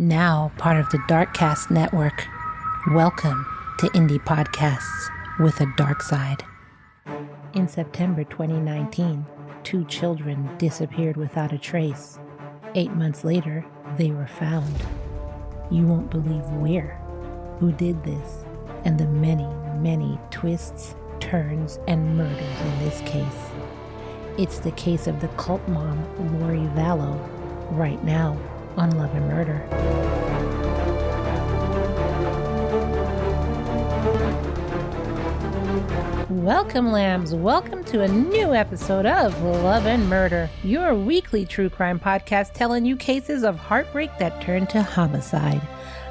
Now part of the Darkcast Network. Welcome to Indie Podcasts with a Dark Side. In September 2019, 2 children disappeared without a trace. 8 months later, they were found. You won't believe where, who did this, and the many, many twists, turns, and murders in this case. It's the case of the cult mom, Lori Vallow, right now on Love and Murder. Welcome, lambs. Welcome to a new episode of Love and Murder, your weekly true crime podcast telling you cases of heartbreak that turn to homicide.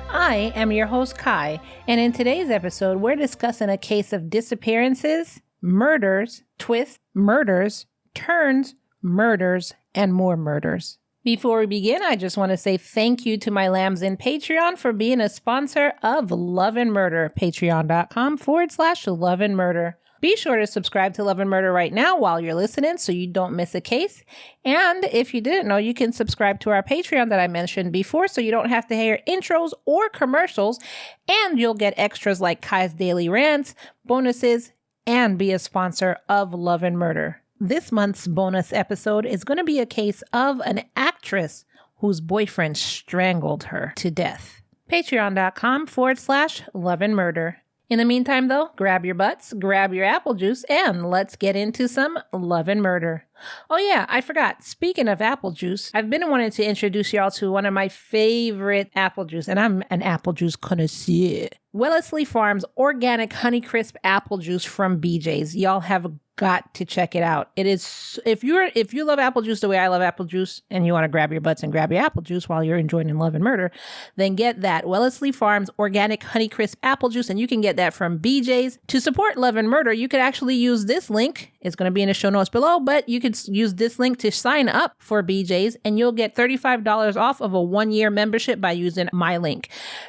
I am your host, Kai, and in today's episode, we're discussing a case of disappearances, murders, twists, murders, turns, murders, and more murders. Before we begin, I just want to say thank you to my lambs in Patreon for being a sponsor of Love and Murder, patreon.com/Love and Murder. Be sure to subscribe to Love and Murder right now while you're listening so you don't miss a case. And if you didn't know, you can subscribe to our Patreon that I mentioned before so you don't have to hear intros or commercials, and you'll get extras like Kai's Daily Rants, bonuses, and be a sponsor of Love and Murder. This month's bonus episode is going to be a case of an actress whose boyfriend strangled her to death. Patreon.com/Love and Murder. In the meantime, though, grab your butts, grab your apple juice, and let's get into some Love and Murder. Oh yeah, I forgot. Speaking of apple juice, I've been wanting to introduce y'all to one of my favorite apple juice, and I'm an apple juice connoisseur. Wellesley Farms Organic Honeycrisp Apple Juice from BJ's. Y'all have got to check it out. It is, if you love apple juice the way I love apple juice, and you want to grab your butts and grab your apple juice while you're enjoying Love and Murder, then get that Wellesley Farms Organic Honeycrisp Apple Juice, and you can get that from BJ's. To support Love and Murder, you could actually use this link. It's going to be in the show notes below, but you could use this link to sign up for BJ's, and you'll get $35 off of a 1-year membership by using my link,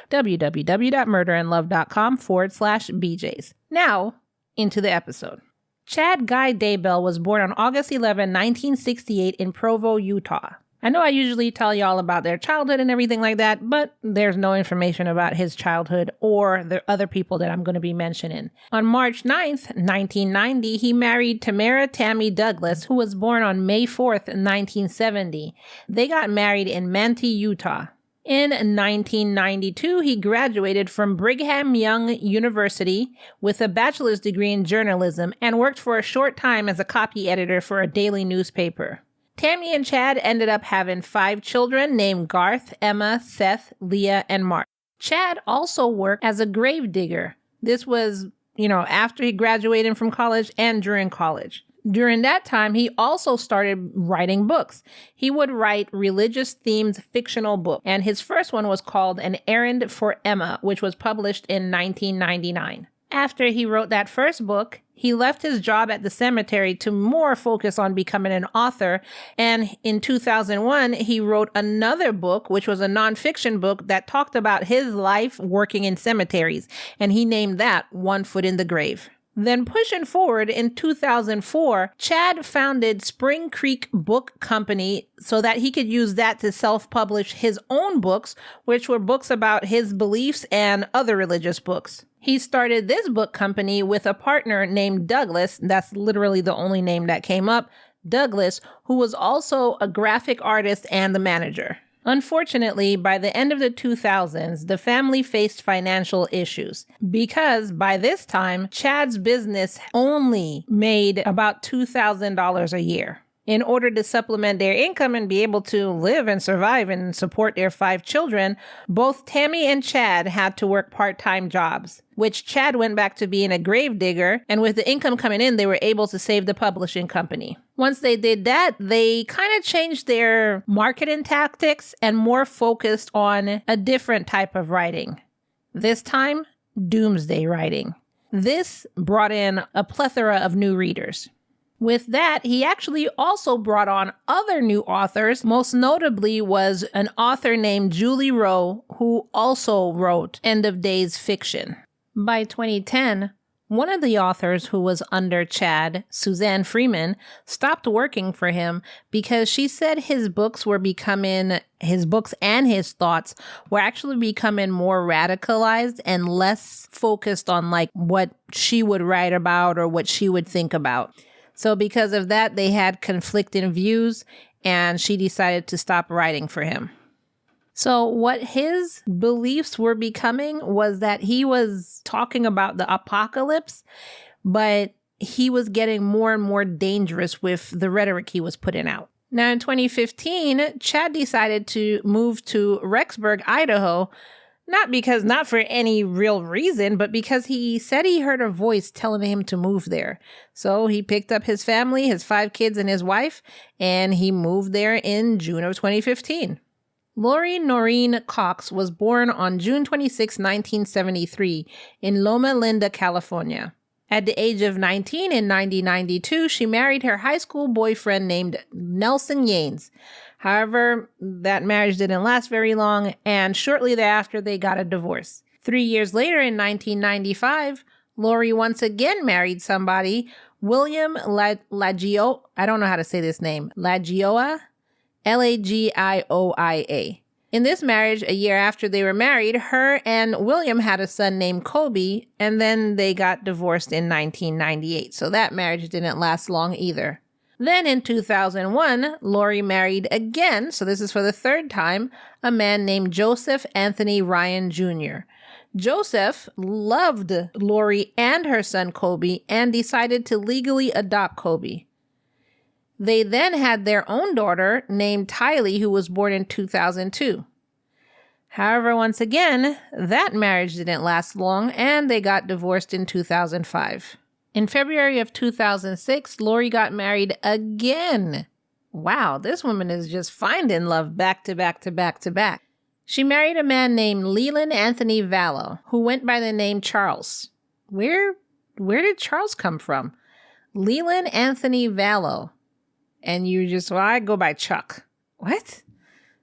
www.murderandlove.com/BJ's. Now, into the episode. Chad Guy Daybell was born on August 11, 1968 in Provo, Utah. I know I usually tell y'all about their childhood and everything like that, but there's no information about his childhood or the other people that I'm going to be mentioning. On March 9th, 1990, he married Tamara Tammy Douglas, who was born on May 4th, 1970. They got married in Manti, Utah. In 1992, he graduated from Brigham Young University with a bachelor's degree in journalism and worked for a short time as a copy editor for a daily newspaper. Tammy and Chad ended up having 5 children named Garth, Emma, Seth, Leah, and Mark. Chad also worked as a grave digger. This was, after he graduated from college and during college. During that time, he also started writing books. He would write religious-themed fictional books, and his first one was called An Errand for Emma, which was published in 1999. After he wrote that first book, he left his job at the cemetery to more focus on becoming an author, and in 2001, he wrote another book, which was a nonfiction book that talked about his life working in cemeteries, and he named that One Foot in the Grave. Then pushing forward in 2004, Chad founded Spring Creek Book Company so that he could use that to self-publish his own books, which were books about his beliefs and other religious books. He started this book company with a partner named Douglas. That's literally the only name that came up. Douglas, who was also a graphic artist and the manager. Unfortunately, by the end of the 2000s, the family faced financial issues because by this time, Chad's business only made about $2,000 a year. In order to supplement their income and be able to live and survive and support their 5 children, both Tammy and Chad had to work part-time jobs, which Chad went back to being a grave digger, and with the income coming in, they were able to save the publishing company. Once they did that, they kind of changed their marketing tactics and more focused on a different type of writing. This time, doomsday writing. This brought in a plethora of new readers. With that, he actually also brought on other new authors. Most notably was an author named Julie Rowe, who also wrote end-of-days fiction. By 2010, One of the authors who was under Chad, Suzanne Freeman, stopped working for him because she said his books and his thoughts were actually becoming more radicalized and less focused on like what she would write about or what she would think about. So because of that, they had conflicting views and she decided to stop writing for him. So what his beliefs were becoming was that he was talking about the apocalypse, but he was getting more and more dangerous with the rhetoric he was putting out. Now in 2015, Chad decided to move to Rexburg, Idaho, not for any real reason, but because he said he heard a voice telling him to move there. So he picked up his family, his 5 kids and his wife, and he moved there in June of 2015. Lori Noreen Cox was born on June 26, 1973 in Loma Linda, California. At the age of 19 in 1992, she married her high school boyfriend named Nelson Yanes. However, that marriage didn't last very long, and shortly thereafter, they got a divorce. 3 years later, in 1995, Lori once again married somebody, William Lagioia. I don't know how to say this name. Lagioia? Lagioia. In this marriage, a year after they were married, her and William had a son named Kobe, and then they got divorced in 1998. So that marriage didn't last long either. Then in 2001, Lori married again, so this is for the 3rd time, a man named Joseph Anthony Ryan Jr. Joseph loved Lori and her son Kobe and decided to legally adopt Kobe. They then had their own daughter named Tylee, who was born in 2002. However, once again, that marriage didn't last long and they got divorced in 2005. In February of 2006, Lori got married again. Wow, this woman is just finding love back to back to back to back. She married a man named Leland Anthony Vallow, who went by the name Charles. Where did Charles come from? Leland Anthony Vallow. And I go by Chuck. What?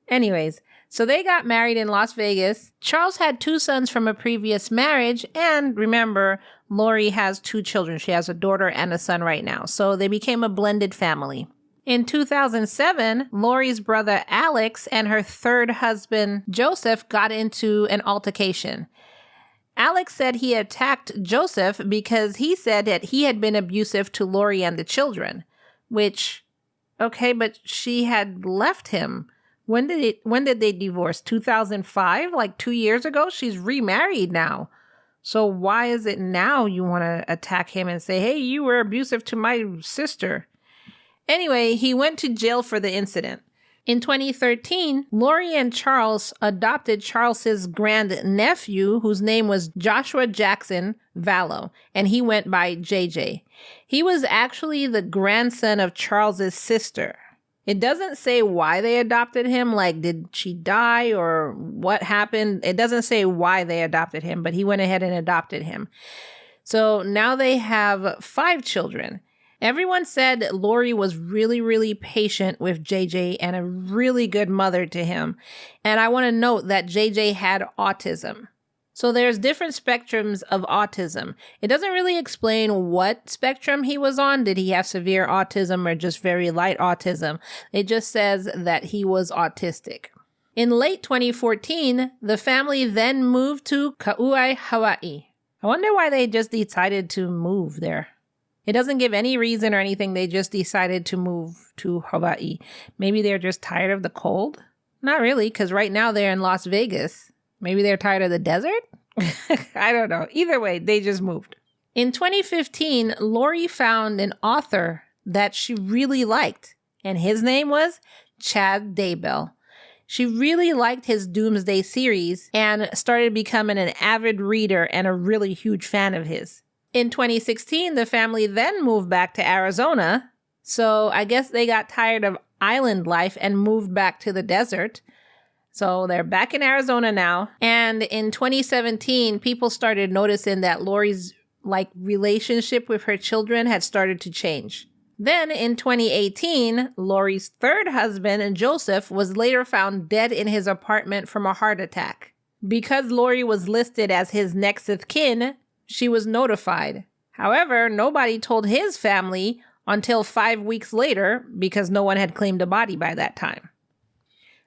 Anyways, so they got married in Las Vegas. Charles had 2 sons from a previous marriage. And remember, Lori has 2 children. She has a daughter and a son right now. So they became a blended family. In 2007, Lori's brother Alex and her 3rd husband, Joseph, got into an altercation. Alex said he attacked Joseph because he said that he had been abusive to Lori and the children, which... Okay, but she had left him. When did they divorce? 2005? Like 2 years ago? She's remarried now. So why is it now you want to attack him and say, hey, you were abusive to my sister? Anyway, he went to jail for the incident. In 2013, Lori and Charles adopted Charles's grandnephew, whose name was Joshua Jackson Vallow, and he went by JJ. He was actually the grandson of Charles's sister. It doesn't say why they adopted him, like did she die or what happened? It doesn't say why they adopted him, but he went ahead and adopted him. So now they have 5 children. Everyone said Lori was really, really patient with JJ and a really good mother to him. And I want to note that JJ had autism. So there's different spectrums of autism. It doesn't really explain what spectrum he was on. Did he have severe autism or just very light autism? It just says that he was autistic. In late 2014, the family then moved to Kauai, Hawaii. I wonder why they just decided to move there. It doesn't give any reason or anything. They just decided to move to Hawaii. Maybe they're just tired of the cold? Not really, because right now they're in Las Vegas. Maybe they're tired of the desert? I don't know. Either way, they just moved. In 2015, Lori found an author that she really liked, and his name was Chad Daybell. She really liked his Doomsday series and started becoming an avid reader and a really huge fan of his. In 2016, the family then moved back to Arizona. So I guess they got tired of island life and moved back to the desert. So they're back in Arizona now. And in 2017, people started noticing that Lori's relationship with her children had started to change. Then in 2018, Lori's 3rd husband, Joseph, was later found dead in his apartment from a heart attack. Because Lori was listed as his next of kin, she was notified. However, nobody told his family until 5 weeks later because no one had claimed a body by that time.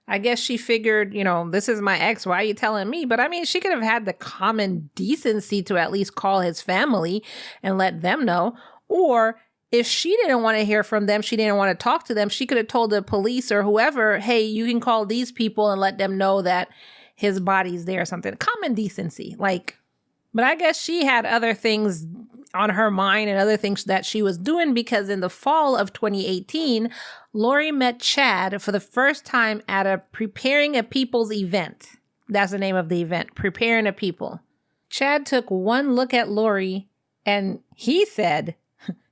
I guess she figured, this is my ex, why are you telling me? But I mean, she could have had the common decency to at least call his family and let them know. Or if she didn't want to hear from them, she didn't want to talk to them, she could have told the police or whoever, hey, you can call these people and let them know that his body's there or something. Common decency. But I guess she had other things on her mind and other things that she was doing because in the fall of 2018, Lori met Chad for the first time at a Preparing a People's event. That's the name of the event, Preparing a People. Chad took one look at Lori and he said,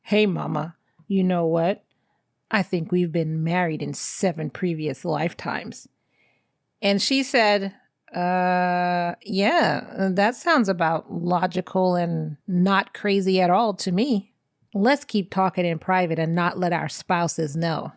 "Hey, mama, you know what? I think we've been married in 7 previous lifetimes." And she said, yeah, that sounds about logical and not crazy at all to me. Let's keep talking in private and not let our spouses know.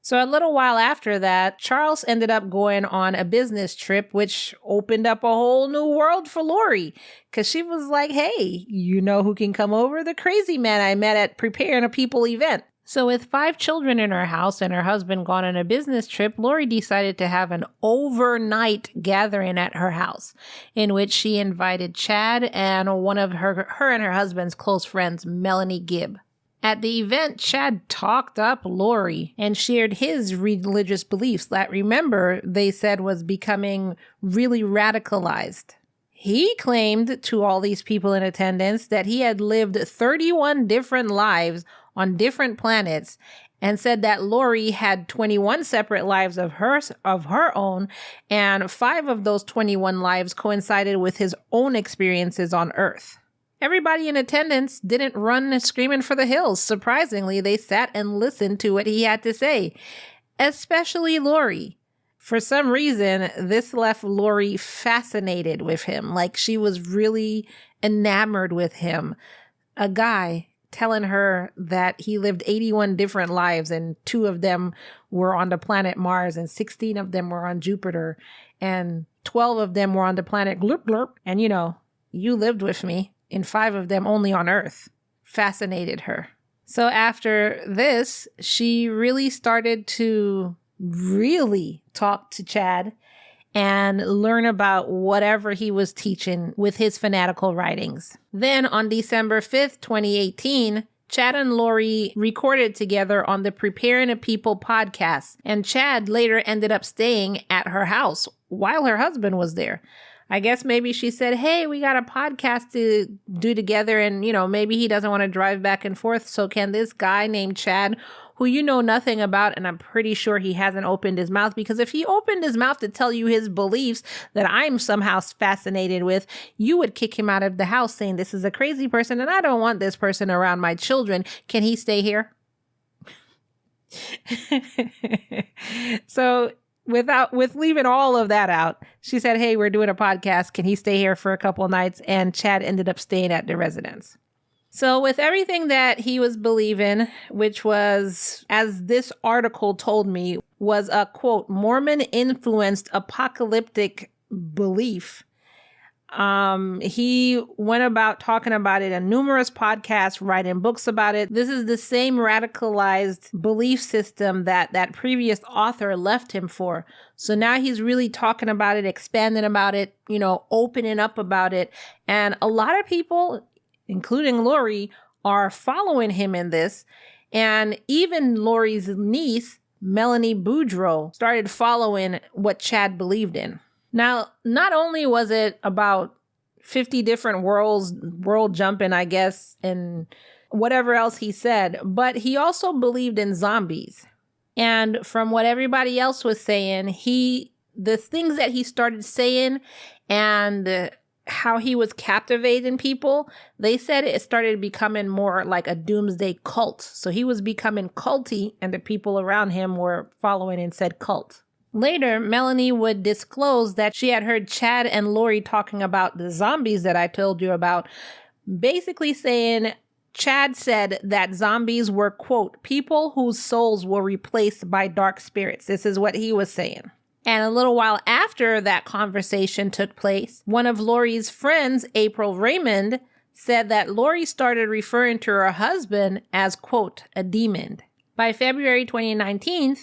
So a little while after that, Charles ended up going on a business trip, which opened up a whole new world for Lori. Because she was like, hey, you know who can come over? The crazy man I met at Preparing a People event. So with 5 children in her house and her husband gone on a business trip, Lori decided to have an overnight gathering at her house in which she invited Chad and one of her and her husband's close friends, Melanie Gibb. At the event, Chad talked up Lori and shared his religious beliefs that, remember, they said was becoming really radicalized. He claimed to all these people in attendance that he had lived 31 different lives on different planets and said that Lori had 21 separate lives of her own, and 5 of those 21 lives coincided with his own experiences on Earth. Everybody in attendance didn't run screaming for the hills. Surprisingly, they sat and listened to what he had to say, especially Lori. For some reason, this left Lori fascinated with him, like she was really enamored with him. A guy telling her that he lived 81 different lives and 2 of them were on the planet Mars and 16 of them were on Jupiter and 12 of them were on the planet Glurp Glurp. And you lived with me in 5 of them only on Earth. Fascinated her. So after this, she really started to really talk to Chad and learn about whatever he was teaching with his fanatical writings. Then on December 5th, 2018, Chad and Lori recorded together on the Preparing a People podcast, and Chad later ended up staying at her house while her husband was there. I guess maybe she said, hey, we got a podcast to do together and, maybe he doesn't want to drive back and forth. So can this guy named Chad, who you know nothing about, and I'm pretty sure he hasn't opened his mouth, because if he opened his mouth to tell you his beliefs that I'm somehow fascinated with, you would kick him out of the house saying, this is a crazy person and I don't want this person around my children. Can he stay here? So with leaving all of that out, she said, hey, we're doing a podcast. Can he stay here for a couple of nights? And Chad ended up staying at the residence. So with everything that he was believing, which was, as this article told me, was a, quote, Mormon-influenced apocalyptic belief, he went about talking about it in numerous podcasts, writing books about it. This is the same radicalized belief system that previous author left him for. So now he's really talking about it, expanding about it, opening up about it. And a lot of people, including Lori, are following him in this. And even Lori's niece, Melanie Boudreau, started following what Chad believed in. Now, not only was it about 50 different world jumping, I guess, and whatever else he said, but he also believed in zombies. And from what everybody else was saying, the things that he started saying and how he was captivating people, they said it started becoming more like a doomsday cult. So he was becoming culty, and the people around him were following and said cult. Later, Melanie would disclose that she had heard Chad and Lori talking about the zombies that I told you about, basically saying Chad said that zombies were, quote, people whose souls were replaced by dark spirits. This is what he was saying. And a little while after that conversation took place, one of Lori's friends, April Raymond, said that Lori started referring to her husband as, quote, a demon. By February 2019,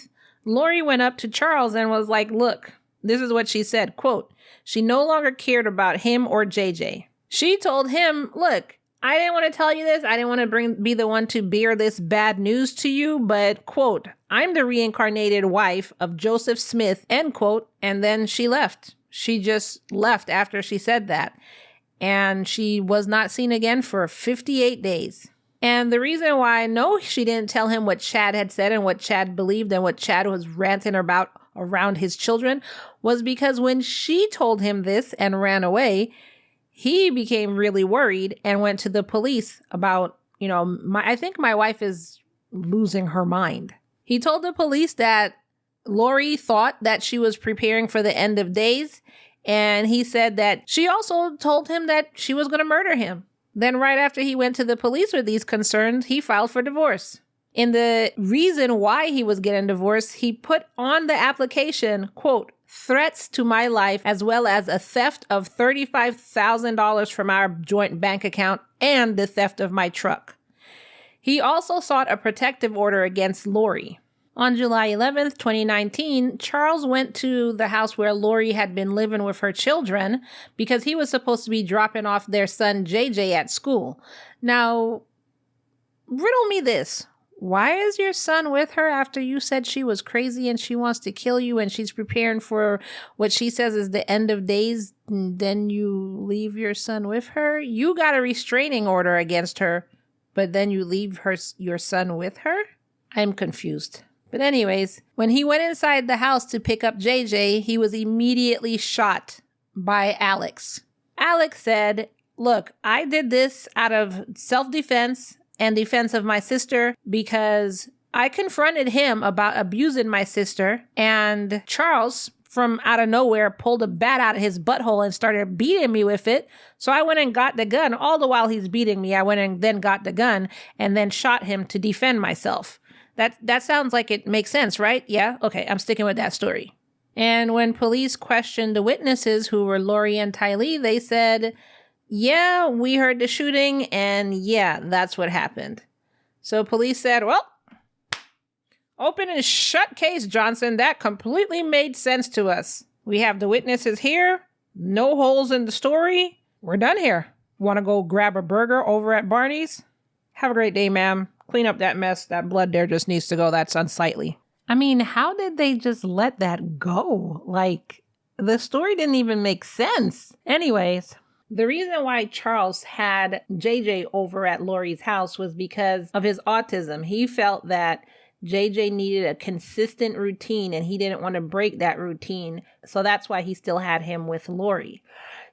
Lori went up to Charles and was like, look, this is what she said, quote, she no longer cared about him or JJ. She told him, look, I didn't want to tell you this. I didn't want to be the one to bear this bad news to you, but, quote, I'm the reincarnated wife of Joseph Smith, end quote. And then she left. She just left after she said that. And she was not seen again for 58 days. And the reason why I know she didn't tell him what Chad had said and what Chad believed and what Chad was ranting about around his children was because when she told him this and ran away, he became really worried and went to the police about, I think my wife is losing her mind. He told the police that Lori thought that she was preparing for the end of days. And he said that she also told him that she was going to murder him. Then right after he went to the police with these concerns, he filed for divorce. In the reason why he was getting divorced, he put on the application, quote, threats to my life, as well as a theft of $35,000 from our joint bank account and the theft of my truck. He also sought a protective order against Lori. On July 11th, 2019, Charles went to the house where Lori had been living with her children because he was supposed to be dropping off their son JJ at school. Now, riddle me this. Why is your son with her after you said she was crazy and she wants to kill you and she's preparing for what she says is the end of days? And then you leave your son with her? You got a restraining order against her, but then you leave your son with her? I'm confused. But anyways, when he went inside the house to pick up JJ, he was immediately shot by Alex. Alex said, look, I did this out of self-defense and defense of my sister because I confronted him about abusing my sister, and Charles, from out of nowhere, pulled a bat out of his butthole and started beating me with it. So I went and got the gun. All the while he's beating me, I went and then got the gun and then shot him to defend myself. That sounds like it makes sense, right? Yeah? Okay, I'm sticking with that story. And when police questioned the witnesses, who were Lori and Tylee, they said, yeah, we heard the shooting, and yeah, that's what happened. So police said, well, open and shut case, Johnson. That completely made sense to us. We have the witnesses here. No holes in the story. We're done here. Want to go grab a burger over at Barney's? Have a great day, ma'am. Clean up that mess. That blood there just needs to go. That's unsightly. I mean, how did they just let that go? Like, the story didn't even make sense. Anyways, the reason why Charles had JJ over at Lori's house was because of his autism. He felt that JJ needed a consistent routine and he didn't want to break that routine. So that's why he still had him with Lori.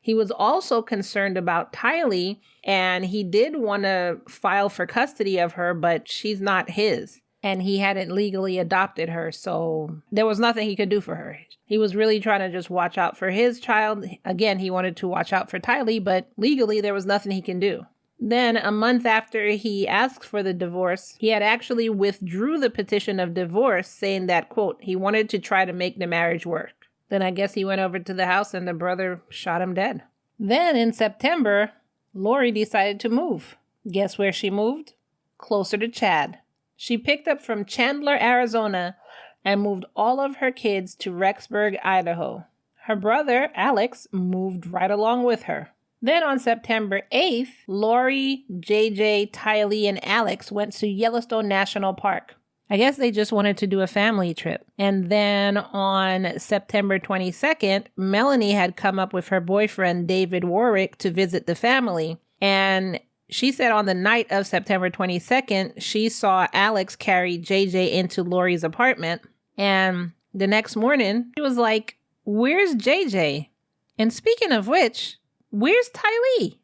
He was also concerned about Tylee, and he did want to file for custody of her, but she's not his. And he hadn't legally adopted her, so there was nothing he could do for her. He was really trying to just watch out for his child. Again, he wanted to watch out for Tylee, but legally there was nothing he can do. Then, a month after he asked for the divorce, he had actually withdrew the petition of divorce, saying that, quote, he wanted to try to make the marriage work. Then I guess he went over to the house and the brother shot him dead. Then in September, Lori decided to move. Guess where she moved? Closer to Chad. She picked up from Chandler, Arizona, and moved all of her kids to Rexburg, Idaho. Her brother, Alex, moved right along with her. Then on September 8th, Lori, JJ, Tylee, and Alex went to Yellowstone National Park. I guess they just wanted to do a family trip. And then on September 22nd, Melanie had come up with her boyfriend, David Warwick, to visit the family. And she said on the night of September 22nd, she saw Alex carry JJ into Lori's apartment. And the next morning, she was like, where's JJ? And speaking of which, where's Tylee?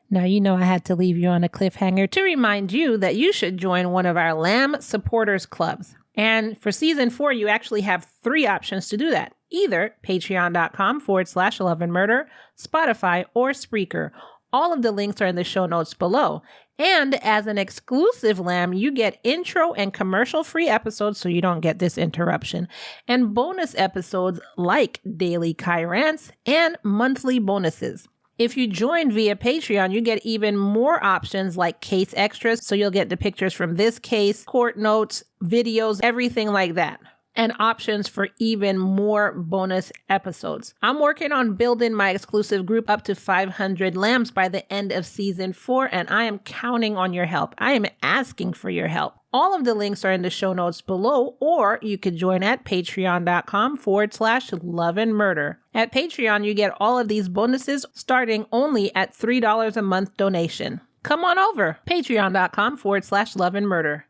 Now, you know I had to leave you on a cliffhanger to remind you that you should join one of our Lamb supporters clubs. And for season 4, you actually have 3 options to do that. Either patreon.com/Love and Murder, Spotify, or Spreaker. All of the links are in the show notes below. And as an exclusive Lamb, you get intro and commercial-free episodes so you don't get this interruption. And bonus episodes like Daily Kai Rants and monthly bonuses. If you join via Patreon, you get even more options like case extras. So you'll get the pictures from this case, court notes, videos, everything like that. And options for even more bonus episodes. I'm working on building my exclusive group up to 500 lambs by the end of season 4, and I am counting on your help. I am asking for your help. All of the links are in the show notes below, or you could join at patreon.com/loveandmurder. At Patreon, you get all of these bonuses starting only at $3 a month donation. Come on over, patreon.com/loveandmurder.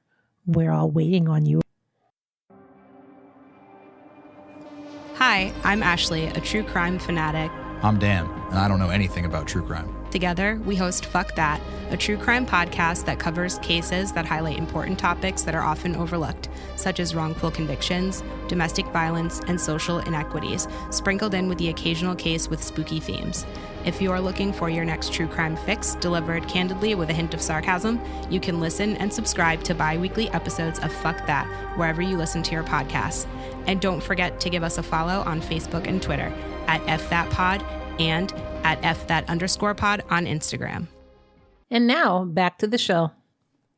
We're all waiting on you. Hi, I'm Ashley, a true crime fanatic. I'm Dan, and I don't know anything about true crime. Together, we host Fuck That, a true crime podcast that covers cases that highlight important topics that are often overlooked, such as wrongful convictions, domestic violence, and social inequities, sprinkled in with the occasional case with spooky themes. If you are looking for your next true crime fix delivered candidly with a hint of sarcasm, you can listen and subscribe to bi-weekly episodes of Fuck That wherever you listen to your podcasts. And don't forget to give us a follow on Facebook and Twitter at FThatPod and at FThat_pod on Instagram. And now, back to the show.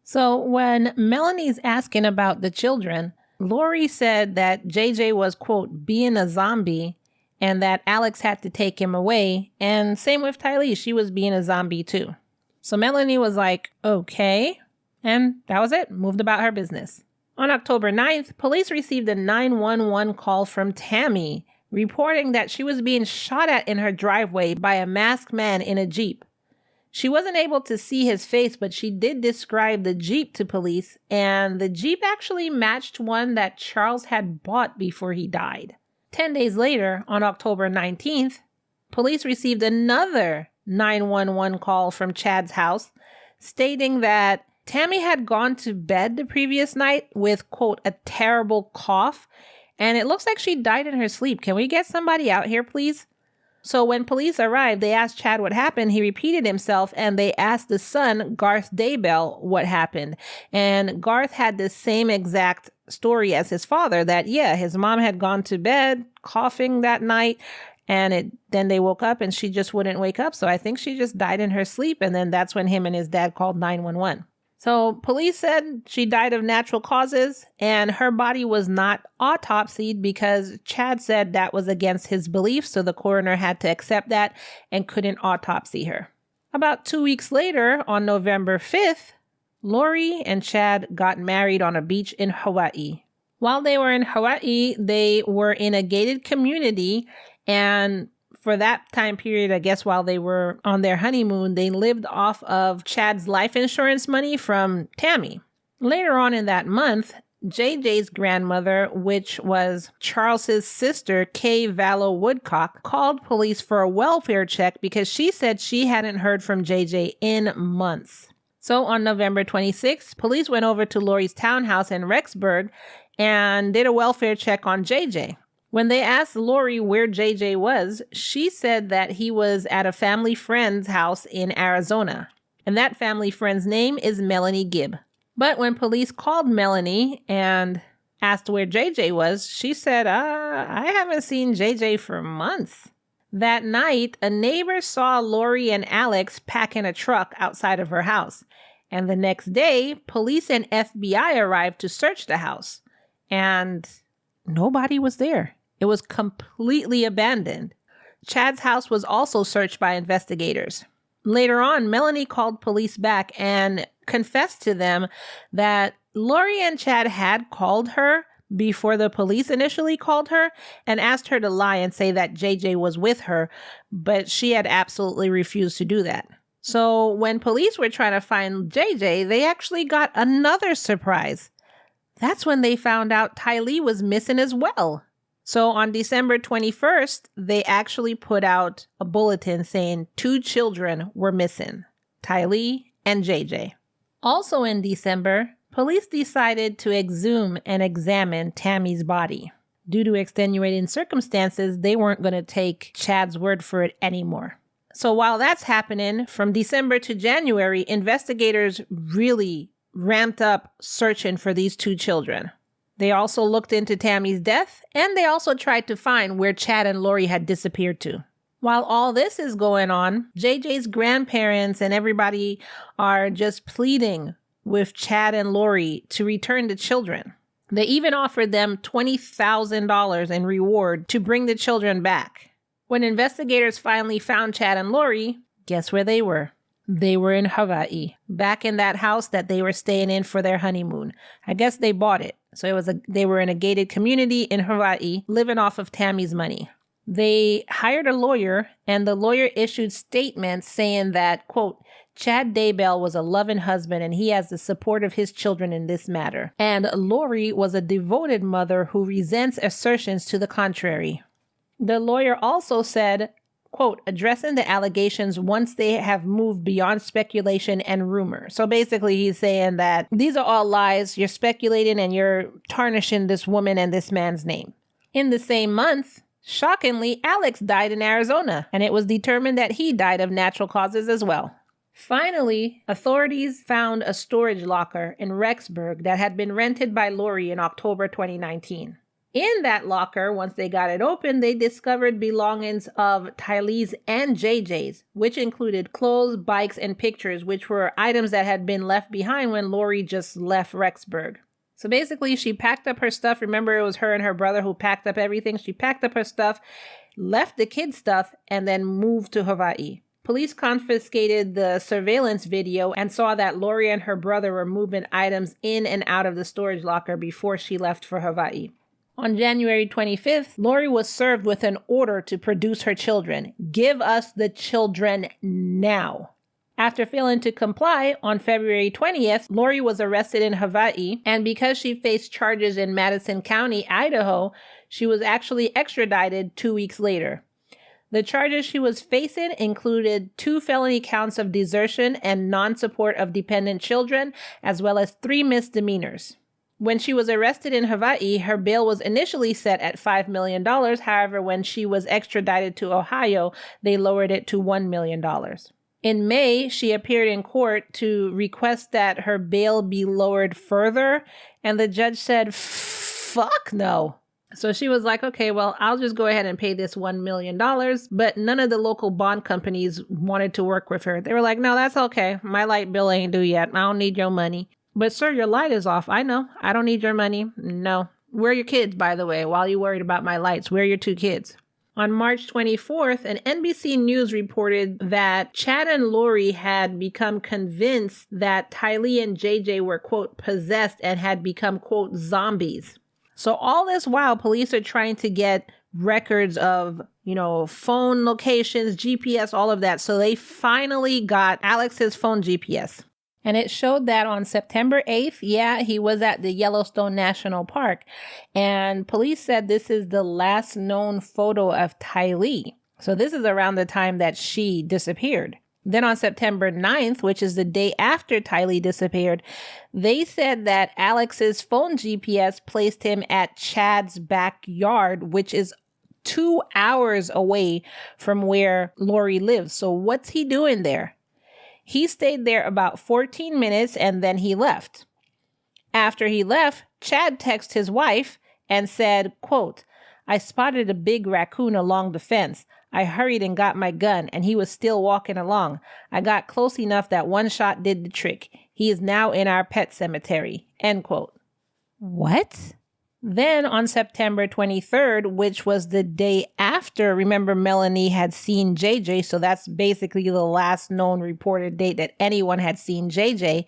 So when Melanie's asking about the children, Lori said that JJ was, quote, being a zombie and that Alex had to take him away. And same with Tylee, she was being a zombie too. So Melanie was like, okay. And that was it, moved about her business. On October 9th, police received a 911 call from Tammy, reporting that she was being shot at in her driveway by a masked man in a Jeep. She wasn't able to see his face, but she did describe the Jeep to police, and the Jeep actually matched one that Charles had bought before he died. 10 days later, on October 19th, police received another 911 call from Chad's house, stating that Tammy had gone to bed the previous night with, quote, a terrible cough, and it looks like she died in her sleep. Can we get somebody out here, please? So when police arrived, they asked Chad what happened. He repeated himself, and they asked the son, Garth Daybell, what happened. And Garth had the same exact story as his father, that, yeah, his mom had gone to bed coughing that night, and then they woke up, and she just wouldn't wake up. So I think she just died in her sleep, and then that's when him and his dad called 911. So police said she died of natural causes, and her body was not autopsied because Chad said that was against his beliefs, so the coroner had to accept that and couldn't autopsy her. About 2 weeks later, on November 5th, Lori and Chad got married on a beach in Hawaii. While they were in Hawaii, they were in a gated community, and for that time period, I guess while they were on their honeymoon, they lived off of Chad's life insurance money from Tammy. Later on in that month, JJ's grandmother, which was Charles's sister, Kay Vallow Woodcock, called police for a welfare check because she said she hadn't heard from JJ in months. So on November 26th, police went over to Lori's townhouse in Rexburg and did a welfare check on JJ. When they asked Lori where JJ was, she said that he was at a family friend's house in Arizona. And that family friend's name is Melanie Gibb. But when police called Melanie and asked where JJ was, she said, I haven't seen JJ for months. That night, a neighbor saw Lori and Alex packing a truck outside of her house. And the next day, police and FBI arrived to search the house. And nobody was there. It was completely abandoned. Chad's house was also searched by investigators. Later on, Melanie called police back and confessed to them that Lori and Chad had called her before the police initially called her and asked her to lie and say that JJ was with her, but she had absolutely refused to do that. So when police were trying to find JJ, they actually got another surprise. That's when they found out Tylee was missing as well. So on December 21st, they actually put out a bulletin saying 2 children were missing, Tylee and JJ. Also in December, police decided to exhume and examine Tammy's body. Due to extenuating circumstances, they weren't going to take Chad's word for it anymore. So while that's happening, from December to January, investigators really ramped up searching for these 2 children. They also looked into Tammy's death, and they also tried to find where Chad and Lori had disappeared to. While all this is going on, JJ's grandparents and everybody are just pleading with Chad and Lori to return the children. They even offered them $20,000 in reward to bring the children back. When investigators finally found Chad and Lori, guess where they were? They were in Hawaii, back in that house that they were staying in for their honeymoon. I guess they bought it. So they were in a gated community in Hawaii, living off of Tammy's money. They hired a lawyer, and the lawyer issued statements saying that, quote, Chad Daybell was a loving husband and he has the support of his children in this matter. And Lori was a devoted mother who resents assertions to the contrary. The lawyer also said, quote, addressing the allegations once they have moved beyond speculation and rumor. So basically he's saying that these are all lies. You're speculating and you're tarnishing this woman and this man's name. In the same month, shockingly, Alex died in Arizona, and it was determined that he died of natural causes as well. Finally, authorities found a storage locker in Rexburg that had been rented by Lori in October 2019. In that locker, once they got it open, they discovered belongings of Tylee's and JJ's, which included clothes, bikes, and pictures, which were items that had been left behind when Lori just left Rexburg. So basically, she packed up her stuff. Remember, it was her and her brother who packed up everything. She packed up her stuff, left the kids' stuff, and then moved to Hawaii. Police confiscated the surveillance video and saw that Lori and her brother were moving items in and out of the storage locker before she left for Hawaii. On January 25th, Lori was served with an order to produce her children. Give us the children now. After failing to comply, on February 20th, Lori was arrested in Hawaii, and because she faced charges in Madison County, Idaho, she was actually extradited 2 weeks later. The charges she was facing included 2 felony counts of desertion and non-support of dependent children, as well as 3 misdemeanors. When she was arrested in Hawaii, her bail was initially set at $5 million. However, when she was extradited to Ohio, they lowered it to $1 million. In May, she appeared in court to request that her bail be lowered further, and the judge said, fuck no. So she was like, okay, well, I'll just go ahead and pay this $1 million. But none of the local bond companies wanted to work with her. They were like, no, that's okay. My light bill ain't due yet. I don't need your money. But sir, your light is off. I know. I don't need your money. No. Where are your kids, by the way? While you worried about my lights, where are your 2 kids? On March 24th, an NBC News reported that Chad and Lori had become convinced that Tylee and JJ were, quote, possessed and had become, quote, zombies. So all this while, police are trying to get records of, phone locations, GPS, all of that. So they finally got Alex's phone GPS. And it showed that on September 8th, he was at the Yellowstone National Park. And police said this is the last known photo of Tylee. So this is around the time that she disappeared. Then on September 9th, which is the day after Tylee disappeared, they said that Alex's phone GPS placed him at Chad's backyard, which is 2 hours away from where Lori lives. So what's he doing there? He stayed there about 14 minutes and then he left. After he left, Chad texted his wife and said, quote, I spotted a big raccoon along the fence. I hurried and got my gun, and he was still walking along. I got close enough that one shot did the trick. He is now in our pet cemetery. End quote. What? Then on September 23rd, which was the day after, remember, Melanie had seen JJ, so that's basically the last known reported date that anyone had seen JJ.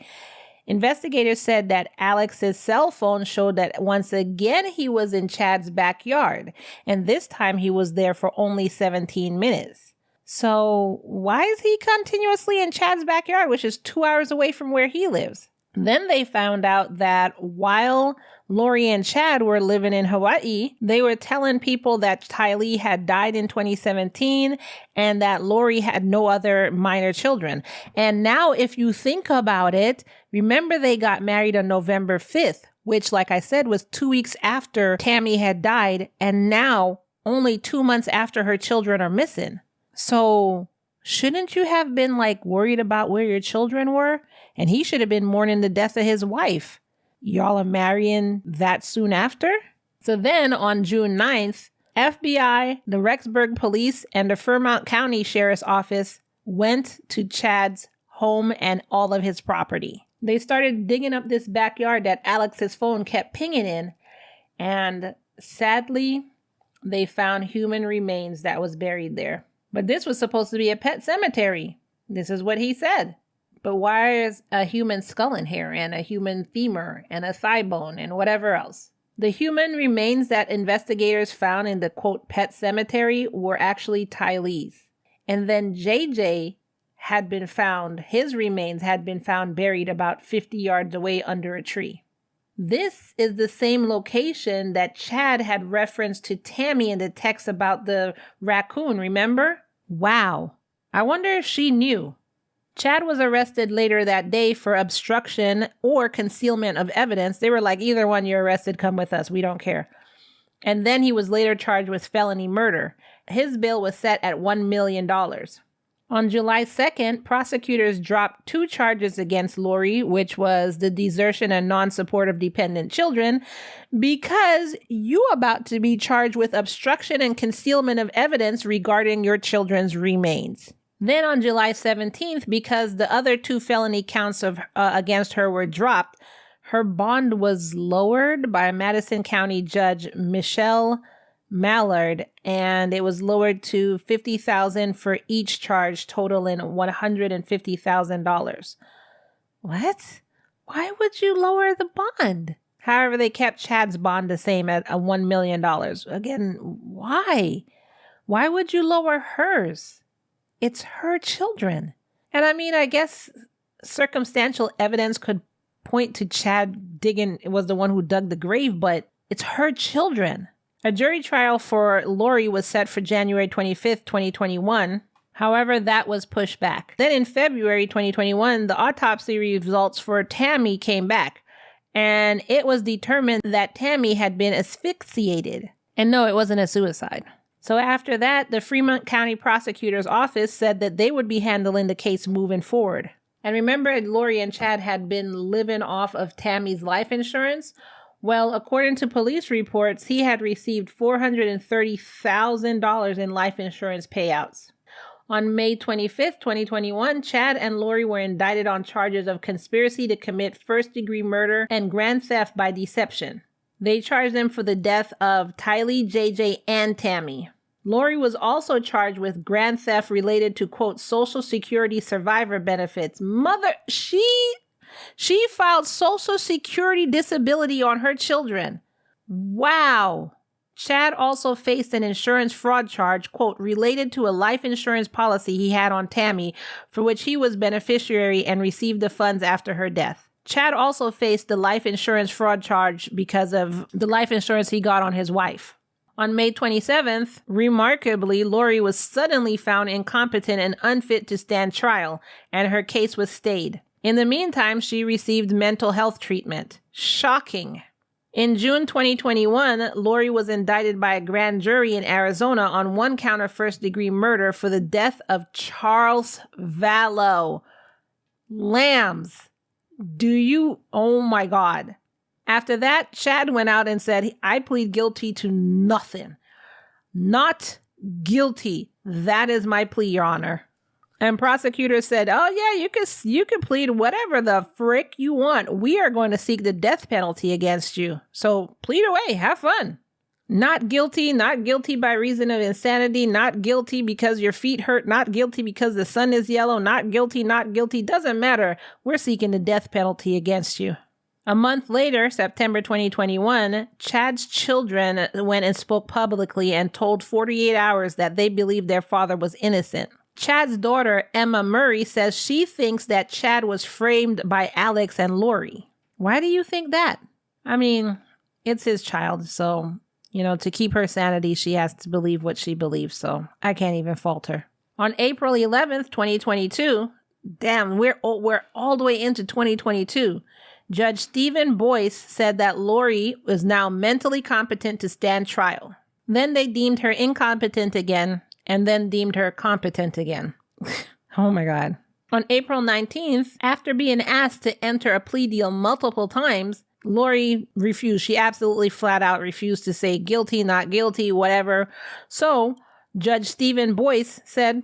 Investigators said that Alex's cell phone showed that once again he was in Chad's backyard, and this time he was there for only 17 minutes. So why is he continuously in Chad's backyard, which is 2 hours away from where he lives? Then they found out that while Lori and Chad were living in Hawaii, they were telling people that Tylee had died in 2017 and that Lori had no other minor children. And now if you think about it, remember they got married on November 5th, which, like I said, was 2 weeks after Tammy had died. And now only 2 months after her children are missing. So shouldn't you have been worried about where your children were? And he should have been mourning the death of his wife. Y'all are marrying that soon after? So then on June 9th, FBI, the Rexburg Police, and the Fairmont County Sheriff's Office went to Chad's home and all of his property. They started digging up this backyard that Alex's phone kept pinging in, and sadly, they found human remains that was buried there. But this was supposed to be a pet cemetery. This is what he said. But why is a human skull in here and a human femur and a thigh bone and whatever else? The human remains that investigators found in the, quote, pet cemetery were actually Tylee's. And then JJ had been found, his remains had been found buried about 50 yards away under a tree. This is the same location that Chad had referenced to Tammy in the text about the raccoon, remember? Wow. I wonder if she knew. Chad was arrested later that day for obstruction or concealment of evidence. They were like, either one, you're arrested, come with us, we don't care. And then he was later charged with felony murder. His bail was set at $1 million. On July 2nd, prosecutors dropped 2 charges against Lori, which was the desertion and non-support of dependent children, because you about to be charged with obstruction and concealment of evidence regarding your children's remains. Then on July 17th, because the other 2 felony counts of against her were dropped, her bond was lowered by Madison County Judge Michelle Mallard, and it was lowered to $50,000 for each charge, totaling $150,000. What? Why would you lower the bond? However, they kept Chad's bond the same at $1 million. Again, why? Why would you lower hers? It's her children. And I mean, I guess circumstantial evidence could point to Chad was the one who dug the grave, but it's her children. A jury trial for Lori was set for January 25th, 2021. However, that was pushed back. Then in February 2021, the autopsy results for Tammy came back, and it was determined that Tammy had been asphyxiated. And no, it wasn't a suicide. So after that, the Fremont County Prosecutor's Office said that they would be handling the case moving forward. And remember, Lori and Chad had been living off of Tammy's life insurance? Well, according to police reports, he had received $430,000 in life insurance payouts. On May 25th, 2021, Chad and Lori were indicted on charges of conspiracy to commit first-degree murder and grand theft by deception. They charged them for the death of Tylee, JJ, and Tammy. Lori was also charged with grand theft related to, quote, Social Security survivor benefits. She filed Social Security disability on her children. Wow. Chad also faced an insurance fraud charge, quote, related to a life insurance policy he had on Tammy, for which he was beneficiary and received the funds after her death. Chad also faced the life insurance fraud charge because of the life insurance he got on his wife. On May 27th, remarkably, Lori was suddenly found incompetent and unfit to stand trial, and her case was stayed. In the meantime, she received mental health treatment. Shocking. In June 2021, Lori was indicted by a grand jury in Arizona on 1 count of first-degree murder for the death of Charles Vallow. Lambs. Oh my God. After that, Chad went out and said, I plead guilty to nothing. Not guilty. That is my plea, Your Honor. And prosecutors said, oh yeah, you can plead whatever the frick you want. We are going to seek the death penalty against you. So plead away, have fun. Not guilty by reason of insanity, not guilty because your feet hurt, not guilty because the sun is yellow, not guilty, doesn't matter. We're seeking the death penalty against you. A month later, September 2021, Chad's children went and spoke publicly and told 48 Hours that they believed their father was innocent. Chad's daughter, Emma Murray, says she thinks that Chad was framed by Alex and Lori. Why do you think that? I mean, it's his child, so... to keep her sanity, she has to believe what she believes, so I can't even fault her. On April 11th, 2022, damn, we're all the way into 2022, Judge Stephen Boyce said that Lori was now mentally competent to stand trial. Then they deemed her incompetent again, and then deemed her competent again. Oh my God. On April 19th, after being asked to enter a plea deal multiple times, Lori refused. She absolutely flat out refused to say guilty, not guilty, whatever. So Judge Stephen Boyce said,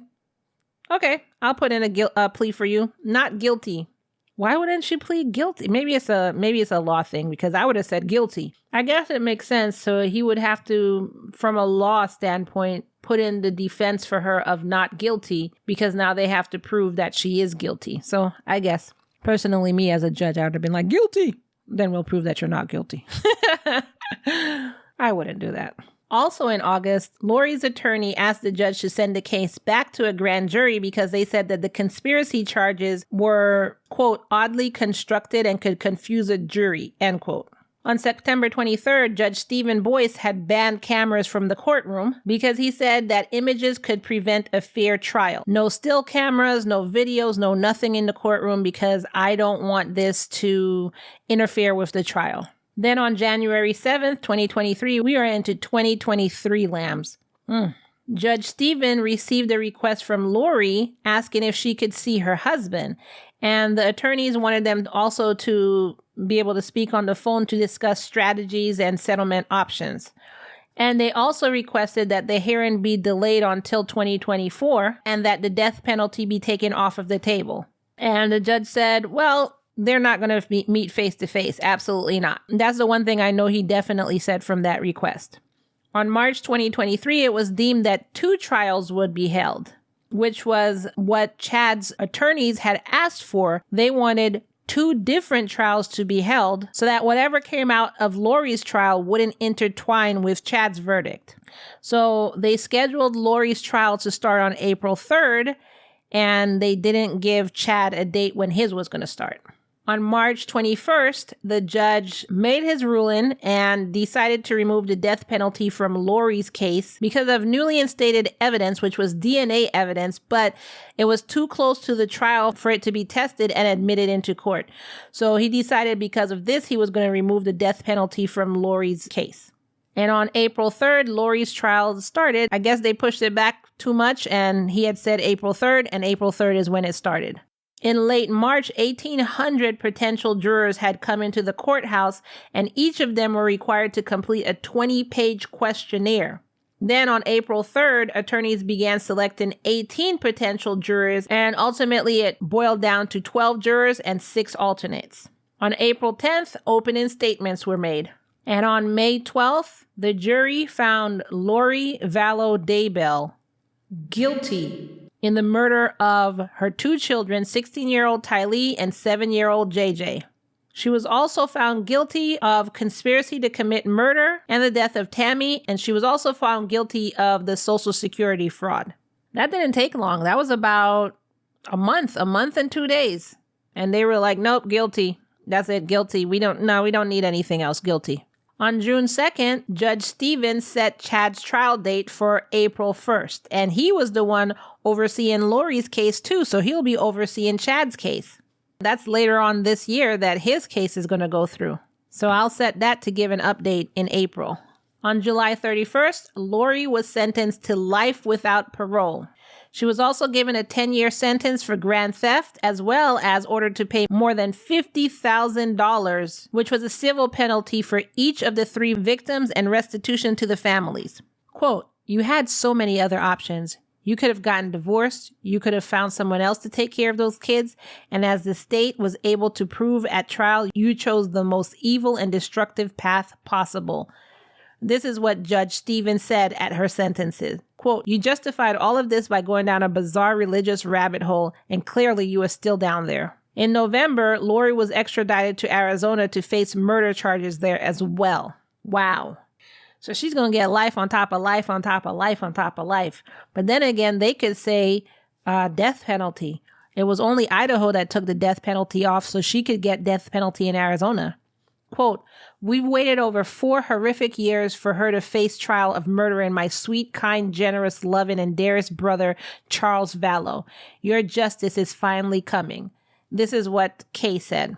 okay, I'll put in a plea for you. Not guilty. Why wouldn't she plead guilty? Maybe it's a law thing, because I would have said guilty. I guess it makes sense. So he would have to, from a law standpoint, put in the defense for her of not guilty, because now they have to prove that she is guilty. So I guess, personally, me as a judge, I would have been like, guilty. Then we'll prove that you're not guilty. I wouldn't do that. Also in August, Lori's attorney asked the judge to send the case back to a grand jury because they said that the conspiracy charges were, quote, oddly constructed and could confuse a jury, end quote. On September 23rd, Judge Stephen Boyce had banned cameras from the courtroom because he said that images could prevent a fair trial. No still cameras, no videos, no nothing in the courtroom, because I don't want this to interfere with the trial. Then on January 7th, 2023, we are into 2023 lambs. Judge Stephen received a request from Lori asking if she could see her husband. And the attorneys wanted them also to be able to speak on the phone to discuss strategies and settlement options. And they also requested that the hearing be delayed until 2024 and that the death penalty be taken off of the table. And the judge said, well, they're not going to meet face to face. Absolutely not. That's the one thing I know he definitely said from that request. On March 2023, it was deemed that 2 trials would be held, which was what Chad's attorneys had asked for. They wanted 2 different trials to be held so that whatever came out of Lori's trial wouldn't intertwine with Chad's verdict. So they scheduled Lori's trial to start on April 3rd, and they didn't give Chad a date when his was going to start. On March 21st, the judge made his ruling and decided to remove the death penalty from Lori's case because of newly instated evidence, which was DNA evidence, but it was too close to the trial for it to be tested and admitted into court. So he decided because of this, he was going to remove the death penalty from Lori's case. And on April 3rd, Lori's trial started. I guess they pushed it back too much, and he had said April 3rd, and April 3rd is when it started. In late March, 1,800 potential jurors had come into the courthouse, and each of them were required to complete a 20-page questionnaire. Then on April 3rd, attorneys began selecting 18 potential jurors, and ultimately it boiled down to 12 jurors and 6 alternates. On April 10th, opening statements were made. And on May 12th, the jury found Lori Vallow guilty in the murder of her 2 children, 16-year-old Tylee and 7-year-old JJ. She was also found guilty of conspiracy to commit murder and the death of Tammy, and she was also found guilty of the Social Security fraud. That didn't take long. That was about a month and 2 days. And they were like, nope, guilty. That's it, guilty. We don't need anything else, guilty. On June 2nd, Judge Stevens set Chad's trial date for April 1st, and he was the one overseeing Lori's case too, so he'll be overseeing Chad's case. That's later on this year that his case is going to go through. So I'll set that to give an update in April. On July 31st, Lori was sentenced to life without parole. She was also given a 10-year sentence for grand theft, as well as ordered to pay more than $50,000, which was a civil penalty for each of the 3 victims and restitution to the families. Quote, you had so many other options. You could have gotten divorced. You could have found someone else to take care of those kids. And as the state was able to prove at trial, you chose the most evil and destructive path possible. This is what Judge Stevens said at her sentences. Quote, you justified all of this by going down a bizarre religious rabbit hole, and clearly you are still down there. In November, Lori was extradited to Arizona to face murder charges there as well. Wow. So she's going to get life on top of life on top of life on top of life. But then again, they could say death penalty. It was only Idaho that took the death penalty off, so she could get death penalty in Arizona. Quote, we've waited over 4 horrific years for her to face trial of murdering my sweet, kind, generous, loving, and dearest brother, Charles Vallow. Your justice is finally coming. This is what Kay said.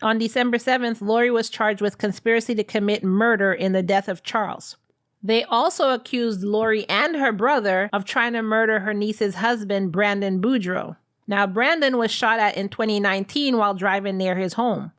On December 7th, Lori was charged with conspiracy to commit murder in the death of Charles. They also accused Lori and her brother of trying to murder her niece's husband, Brandon Boudreaux. Now, Brandon was shot at in 2019 while driving near his home.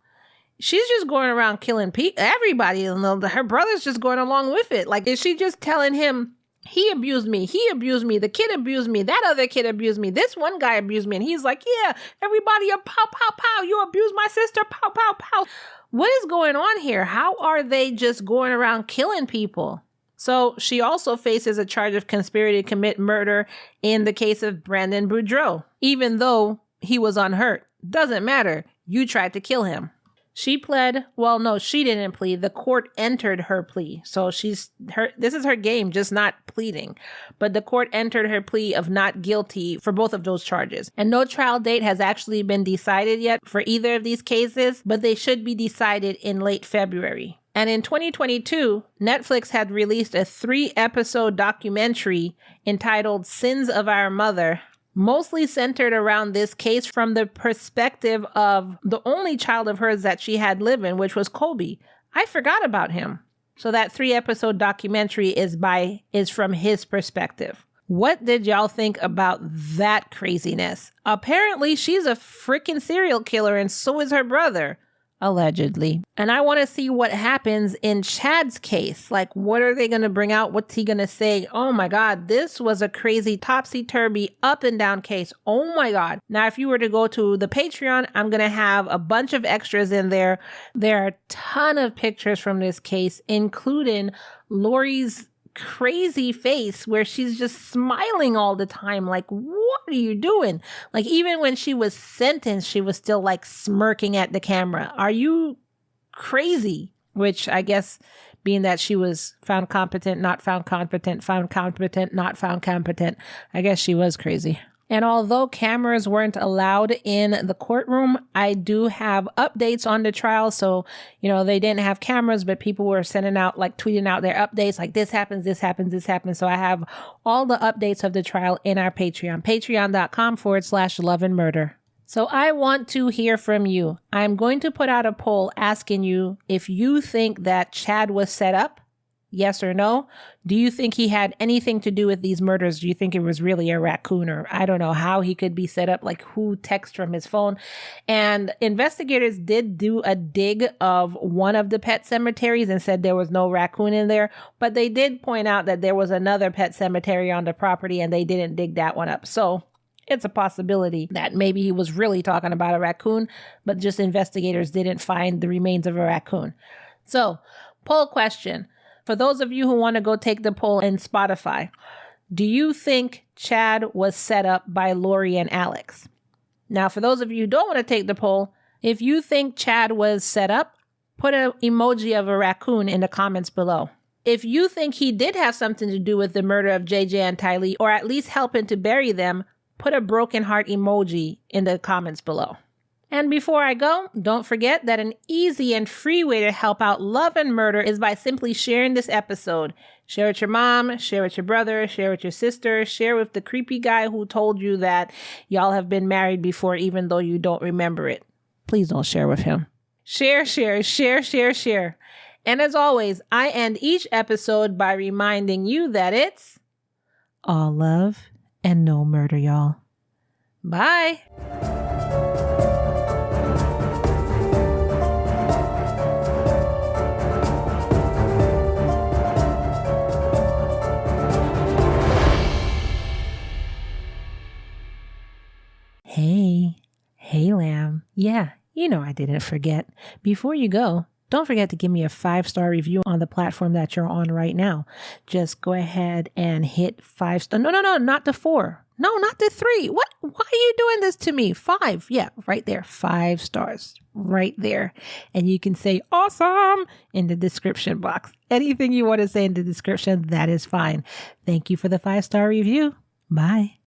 she's just going around killing everybody, and her brother's just going along with it. Like, is she just telling him, he abused me, the kid abused me, that other kid abused me, this one guy abused me, and he's like, yeah, everybody, pow, pow, pow, you abused my sister, pow, pow, pow. What is going on here? How are they just going around killing people? So she also faces a charge of conspiracy to commit murder in the case of Brandon Boudreaux, even though he was unhurt. Doesn't matter. You tried to kill him. She pled. Well, no, she didn't plead. The court entered her plea. So this is her game, just not pleading. But the court entered her plea of not guilty for both of those charges. And no trial date has actually been decided yet for either of these cases, but they should be decided in late February. And in 2022, Netflix had released a 3-episode documentary entitled Sins of Our Mother, mostly centered around this case from the perspective of the only child of hers that she had living, which was Kobe. I forgot about him. So that 3-episode documentary is from his perspective. What did y'all think about that craziness? Apparently, she's a freaking serial killer, and so is her brother. Allegedly. And I want to see what happens in Chad's case. Like, what are they going to bring out? What's he going to say? Oh my God, this was a crazy topsy-turvy up and down case. Oh my God. Now, if you were to go to the Patreon, I'm going to have a bunch of extras in there. There are a ton of pictures from this case, including Lori's crazy face where she's just smiling all the time. Like, what are you doing? Like, even when she was sentenced, she was still like smirking at the camera. Are you crazy? Which I guess being that she was found competent, not found competent, found competent, not found competent, I guess she was crazy. And although cameras weren't allowed in the courtroom, I do have updates on the trial. So, they didn't have cameras, but people were sending out, like tweeting out their updates, like this happens, this happens, this happens. So I have all the updates of the trial in our Patreon, patreon.com/loveandmurder. So I want to hear from you. I'm going to put out a poll asking you if you think that Chad was set up. Yes or no? Do you think he had anything to do with these murders? Do you think it was really a raccoon, or I don't know how he could be set up, like who texts from his phone? And investigators did do a dig of one of the pet cemeteries and said there was no raccoon in there, but they did point out that there was another pet cemetery on the property and they didn't dig that one up. So it's a possibility that maybe he was really talking about a raccoon, but just investigators didn't find the remains of a raccoon. So, poll question. For those of you who want to go take the poll in Spotify, do you think Chad was set up by Lori and Alex? Now, for those of you who don't want to take the poll, if you think Chad was set up, put an emoji of a raccoon in the comments below. If you think he did have something to do with the murder of JJ and Tylee, or at least helping to bury them, put a broken heart emoji in the comments below. And before I go, don't forget that an easy and free way to help out Love and Murder is by simply sharing this episode. Share with your mom, share with your brother, share with your sister, share with the creepy guy who told you that y'all have been married before even though you don't remember it. Please don't share with him. Share, share, share, share, share. And as always, I end each episode by reminding you that it's all love and no murder, y'all. Bye. Hey, lamb. Yeah, I didn't forget. Before you go, don't forget to give me a 5-star review on the platform that you're on right now. Just go ahead and hit 5 stars. No, not the 4. No, not the 3. What? Why are you doing this to me? 5. Yeah, right there. 5 stars. Right there. And you can say awesome in the description box. Anything you want to say in the description, that is fine. Thank you for the 5-star review. Bye.